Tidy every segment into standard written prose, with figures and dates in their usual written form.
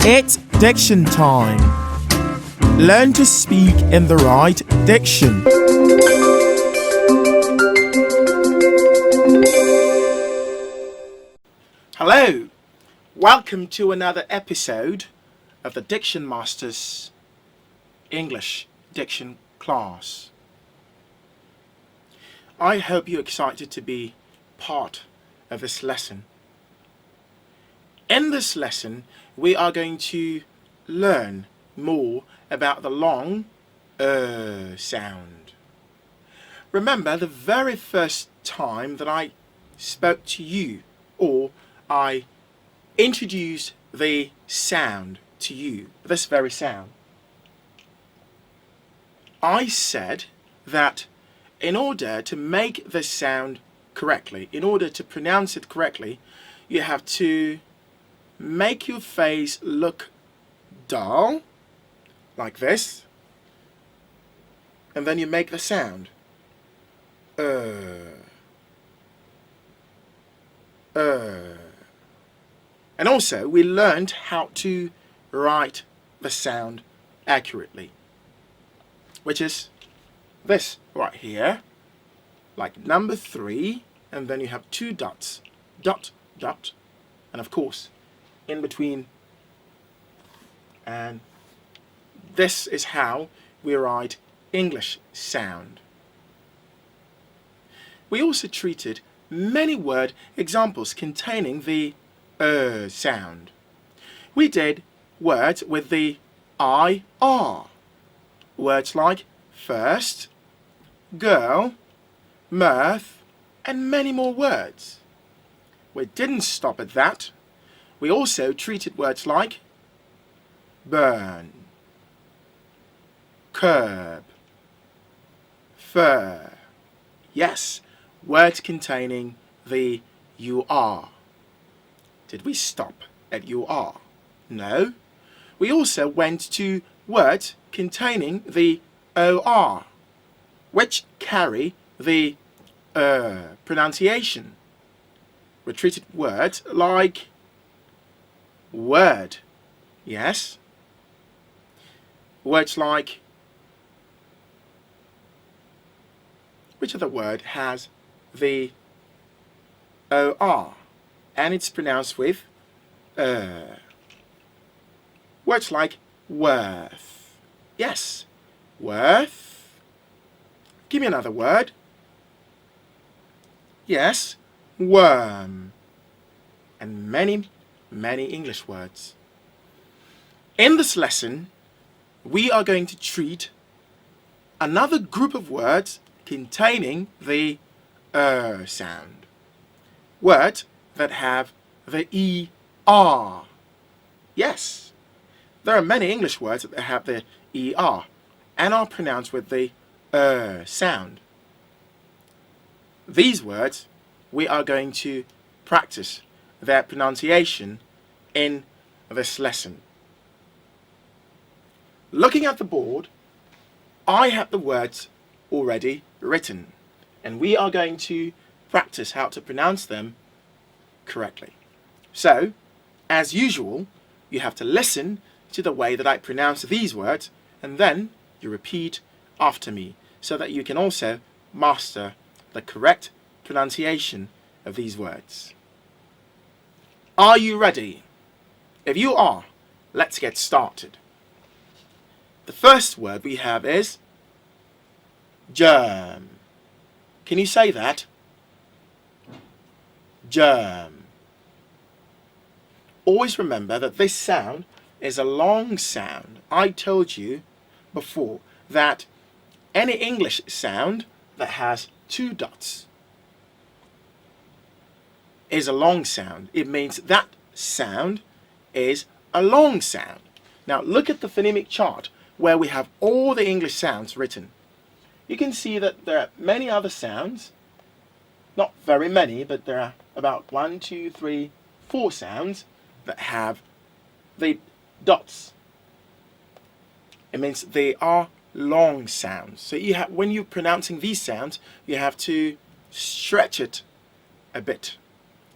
It's diction time. Learn to speak in the right diction. Hello, welcome to another episode of the Diction Masters English Diction class. I hope you're excited to be part of this lesson. In this lesson, we are going to learn more about the long sound. Remember the very first time that I spoke to you, or I introduced the sound to you, this very sound. I said that in order to make this sound correctly, in order to pronounce it correctly, you have to make your face look dull, like this, and then you make the sound. And also, we learned how to write the sound accurately, which is this right here, like number 3, and then you have 2 dots, dot, dot, and of course, in between, and this is how we write English sound. We also treated many word examples containing the sound. We did words with the IR, words like first, girl, mirth, and many more words. We didn't stop at that. We also treated words like burn, curb, fur. Yes, words containing the UR. Did we stop at UR? No. We also went to words containing the OR, which carry the pronunciation. We treated words like word, yes. Words like, which other word has the OR and it's pronounced with words like worth, yes, worth. Give me another word. Yes, worm, and many English words. In this lesson, we are going to treat another group of words containing the sound. Words that have the ER. Yes, there are many English words that have the ER and are pronounced with the sound. These words, we are going to practice their pronunciation in this lesson. Looking at the board, I have the words already written, and we are going to practice how to pronounce them correctly. So, as usual, you have to listen to the way that I pronounce these words, and then you repeat after me, so that you can also master the correct pronunciation of these words. Are you ready? If you are, let's get started. The first word we have is germ. Can you say that? Germ. Always remember that this sound is a long sound. I told you before that any English sound that has 2 dots is a long sound. It means that sound is a long sound. Now look at the phonemic chart where we have all the English sounds written. You can see that there are many other sounds, not very many, but there are about 1, 2, 3, 4 sounds that have the dots. It means they are long sounds. So you have, when you're pronouncing these sounds, you have to stretch it a bit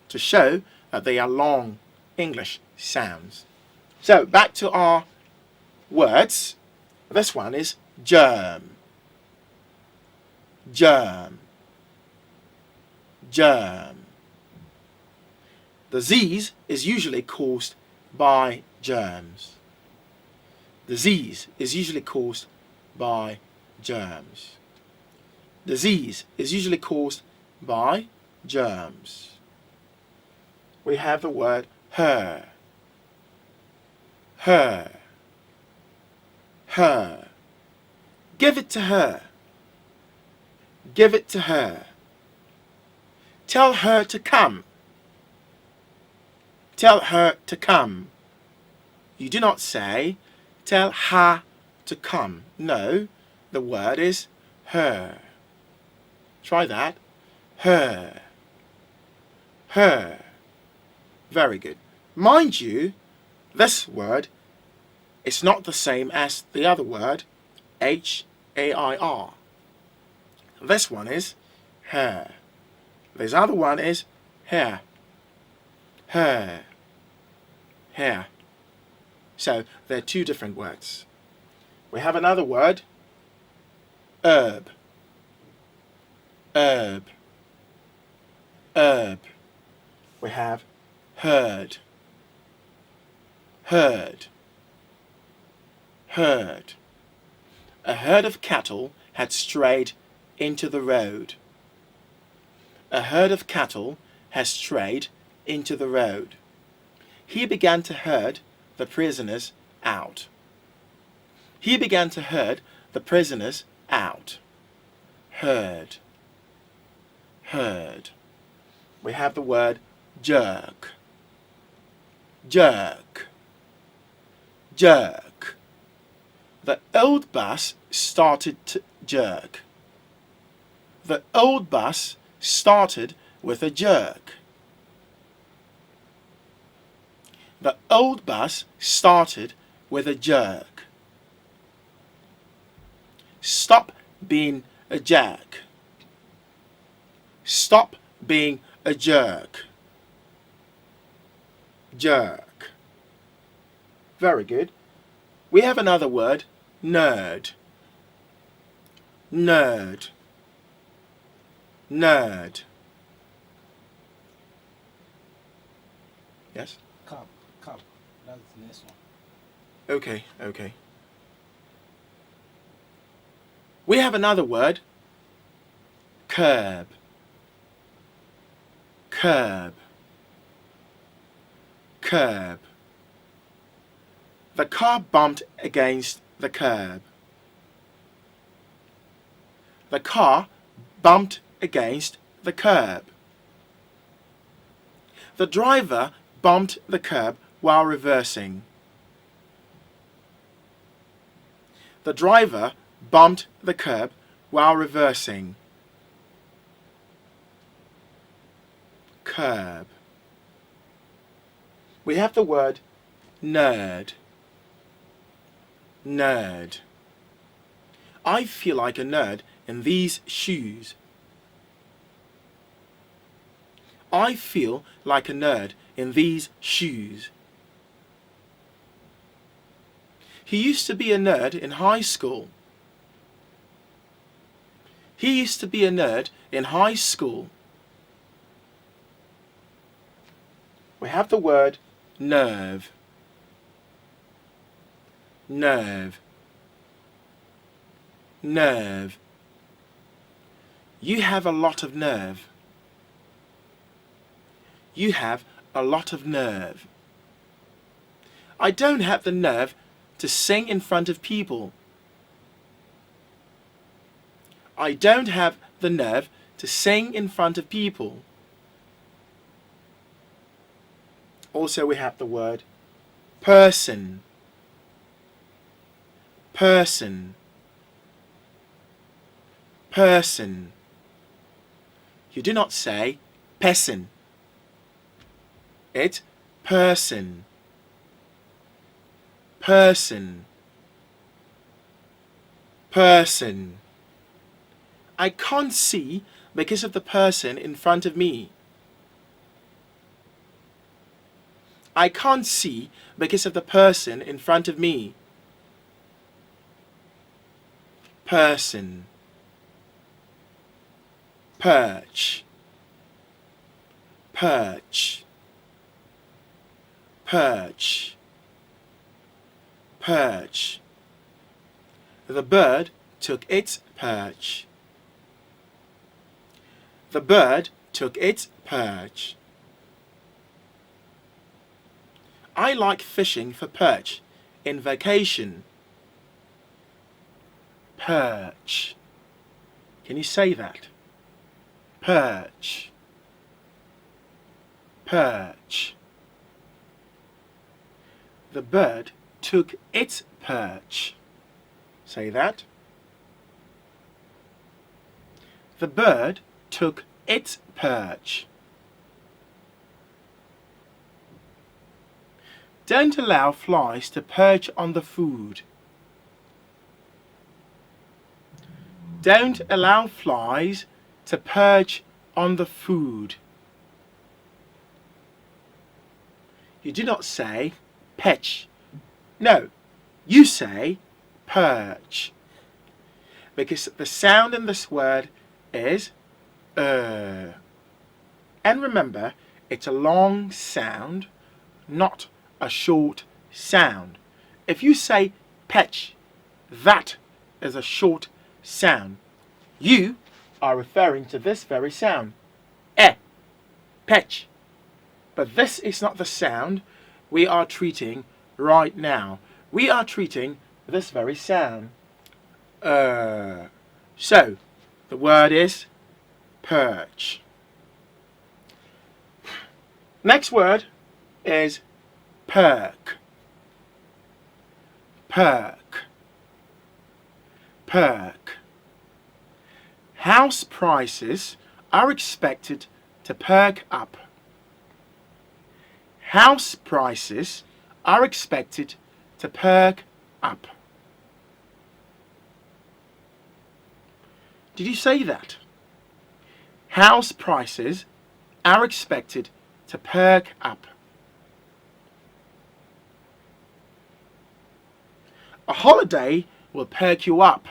to show that they are long English sounds. So back to our words. This one is germ. Germ. Germ. Disease is usually caused by germs. Disease is usually caused by germs. Disease is usually caused by germs. We have the word her. Her. Her. Give it to her. Give it to her. Tell her to come. Tell her to come. You do not say, tell her to come. No, the word is her. Try that. Her. Her. Very good. Mind you, this word is not the same as the other word, H-A-I-R. This one is her. This other one is hair. Her. Hair. So they're two different words. We have another word, herb. Herb. Herb. We have herd. Herd. Herd. A herd of cattle had strayed into the road. A herd of cattle has strayed into the road. He began to herd the prisoners out. He began to herd the prisoners out. Herd. Herd. We have the word jerk. Jerk. Jerk. The old bus started to jerk. The old bus started with a jerk. The old bus started with a jerk. Stop being a jerk. Stop being a jerk. Jerk. Very good. We have another word, nerd. Nerd. Nerd. Yes? Cup. That's the next one. Okay. We have another word, curb. Curb. Curb. The car bumped against the curb. The car bumped against the curb. The driver bumped the curb while reversing. The driver bumped the curb while reversing. Curb. We have the word nerd. Nerd. I feel like a nerd in these shoes. I feel like a nerd in these shoes. He used to be a nerd in high school. He used to be a nerd in high school. We have the word nerve. Nerve. Nerve. You have a lot of nerve. You have a lot of nerve. I don't have the nerve to sing in front of people. I don't have the nerve to sing in front of people. Also we have the word person. Person. Person. You do not say person. It's person. Person. Person. I can't see because of the person in front of me. I can't see because of the person in front of me. Person. Perch. Perch. Perch. Perch. The bird took its perch. The bird took its perch. I like fishing for perch in vacation. Perch. Can you say that? Perch. Perch. The bird took its perch. Say that. The bird took its perch. Don't allow flies to perch on the food. Don't allow flies to perch on the food. You do not say perch. No, you say perch. Because the sound in this word is And remember, it's a long sound, not a short sound. If you say perch, that is a short sound. You are referring to this very sound. Perch. But this is not the sound we are treating right now. We are treating this very sound. So, the word is perch. Next word is perk. Perk. Perk. House prices are expected to perk up. House prices are expected to perk up. Did you say that? House prices are expected to perk up. A holiday will perk you up.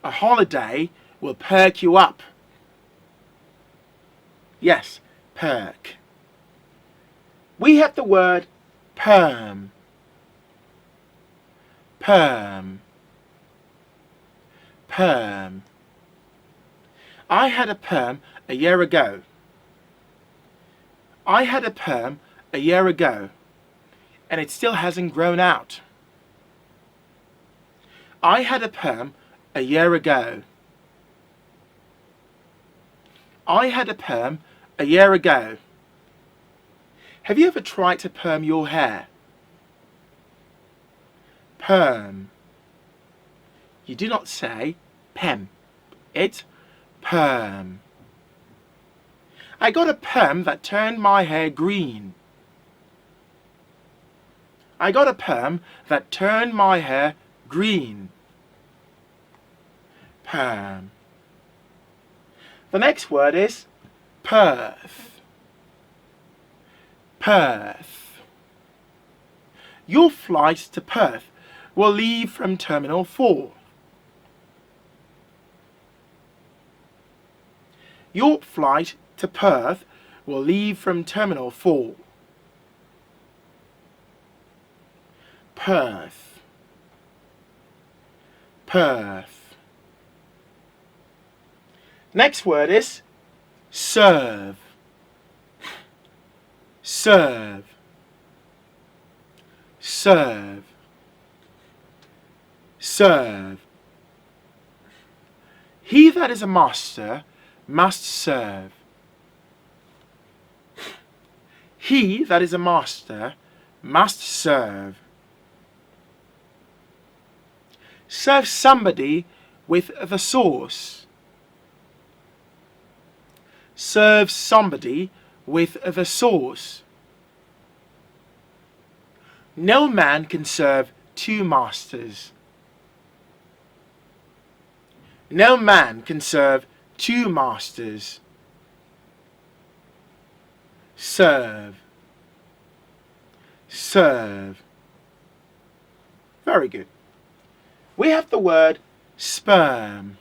A holiday will perk you up. Yes, perk. We have the word perm. Perm. Perm. I had a perm a year ago. I had a perm a year ago, and it still hasn't grown out. I had a perm a year ago. I had a perm a year ago. Have you ever tried to perm your hair? Perm. You do not say pem. It's perm. I got a perm that turned my hair green. I got a perm that turned my hair green. Perm. The next word is Perth. Perth. Your flight to Perth will leave from Terminal 4. Your flight to Perth will leave from Terminal 4. Perth. Perth. Next word is serve. Serve. Serve. Serve. He that is a master must serve. He that is a master must serve. Serve somebody with the sauce. Serve somebody with the sauce. No man can serve two masters. No man can serve two masters. serve, serve. Very good. We have the word sperm,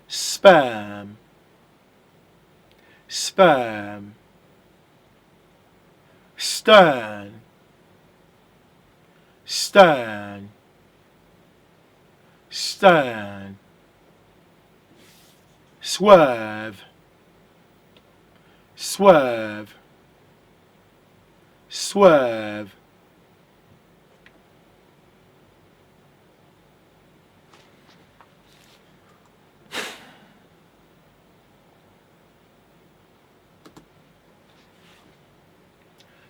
sperm, sperm, stern, stern, stern, swerve, swerve, swerve.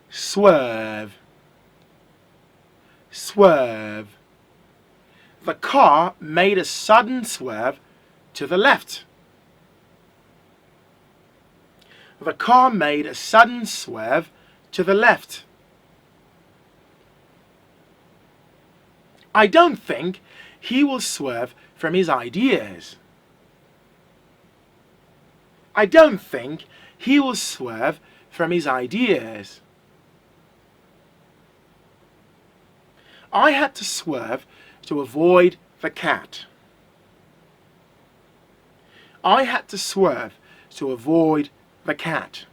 Swerve, swerve. The car made a sudden swerve to the left. The car made a sudden swerve to the left. I don't think he will swerve from his ideas. I don't think he will swerve from his ideas. I had to swerve to avoid the cat. I had to swerve to avoid the cat.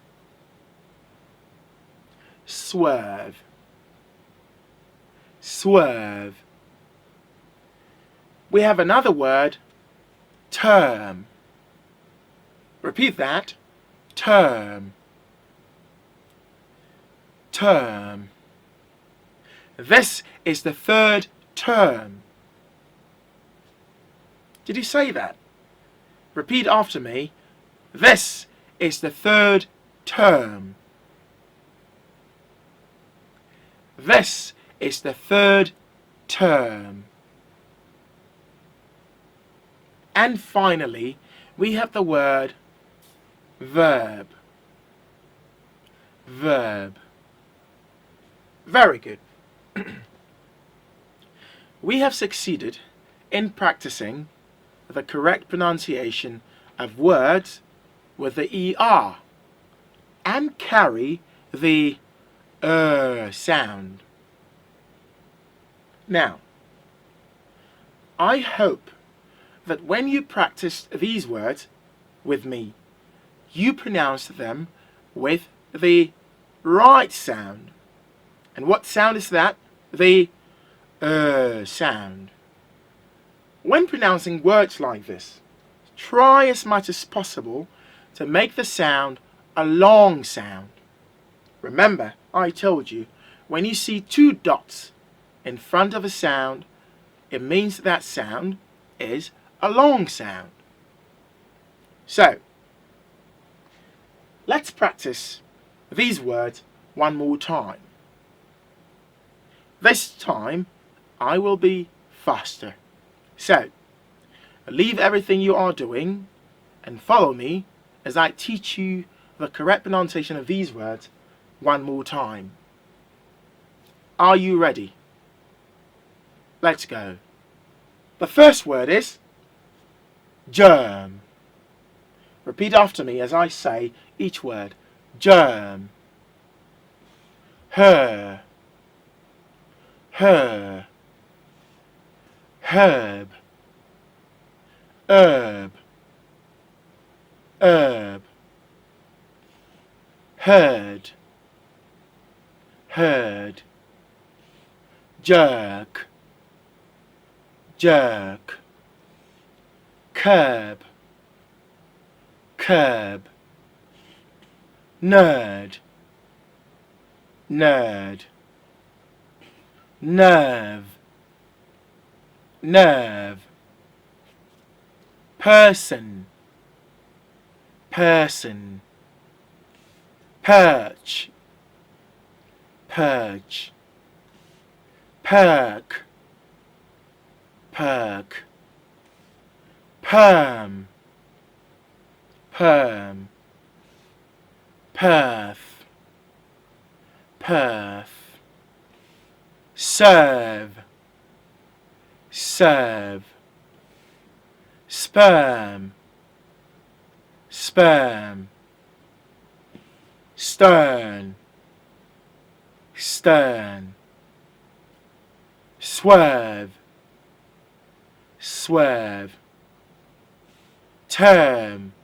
Swerve, swerve. We have another word, term. Repeat that. Term, term. This is the third term. Did you say that? Repeat after me. This is the third term. This is the third term. And finally, we have the word verb. Verb. Very good. We have succeeded in practicing the correct pronunciation of words with the ER and carry the sound. Now, I hope that when you practice these words with me, you pronounce them with the right sound. And what sound is that? The sound. When pronouncing words like this, try as much as possible to make the sound a long sound. Remember, I told you, when you see two dots in front of a sound, it means that sound is a long sound. So, let's practice these words one more time. This time, I will be faster. So, leave everything you are doing and follow me as I teach you the correct pronunciation of these words one more time. Are you ready? Let's go. The first word is germ. Repeat after me as I say each word. Germ. Her. Her. Herb. Herb. Herb. Heard. Heard. Jerk. Jerk. Curb. Curb. Nerd. Nerd. Nerve. Nerve. Person. Person. Perch. Perch. Perk. Perk. Perm. Perm. Perth. Perth. Serve. Serve. Sperm. Sperm. stern, stern, swerve, swerve, term,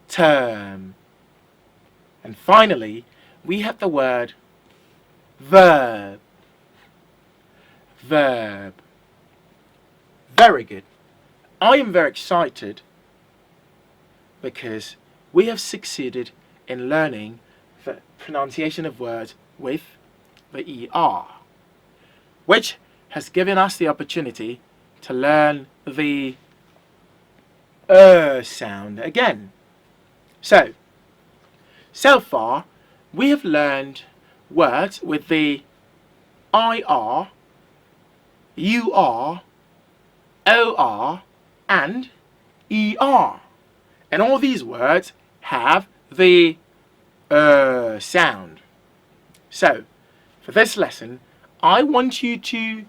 term. And finally, we have the word verb, verb. Very good. I am very excited because we have succeeded in learning the pronunciation of words with the ER, which has given us the opportunity to learn the sound again. So far we have learned words with the IR, UR, OR and ER. And all these words have the sound. So, for this lesson, I want you to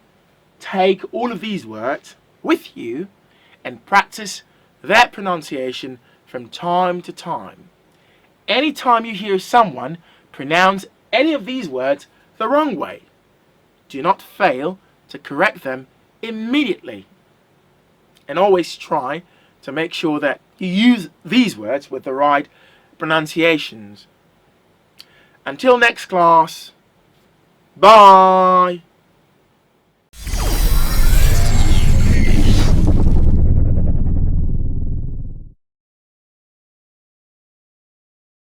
take all of these words with you and practice their pronunciation from time to time. Anytime you hear someone pronounce any of these words the wrong way, do not fail to correct them immediately. And always try to make sure that you use these words with the right pronunciations. Until next class, bye!